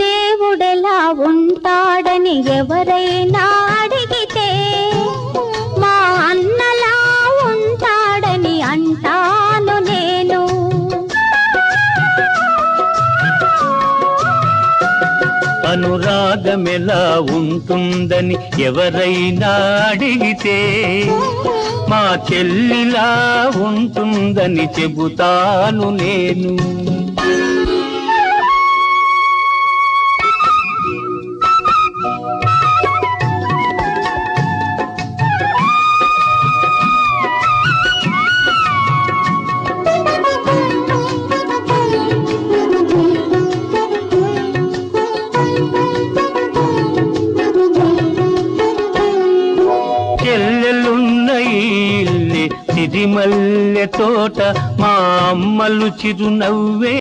దేవుడెలా ఉంటాడని ఎవరైనా అడిగితే మా అన్నలా ఉంటాడని అంటాను నేను. అనురాగమెలా ఉంటుందని ఎవరైనా అడిగితే మా చెల్లిలా ఉంటుందని చెబుతాను నేను. చెల్లెలున్న ఇల్లే సిరిమల్లె తోట, మా అమ్మలు చిరునవ్వే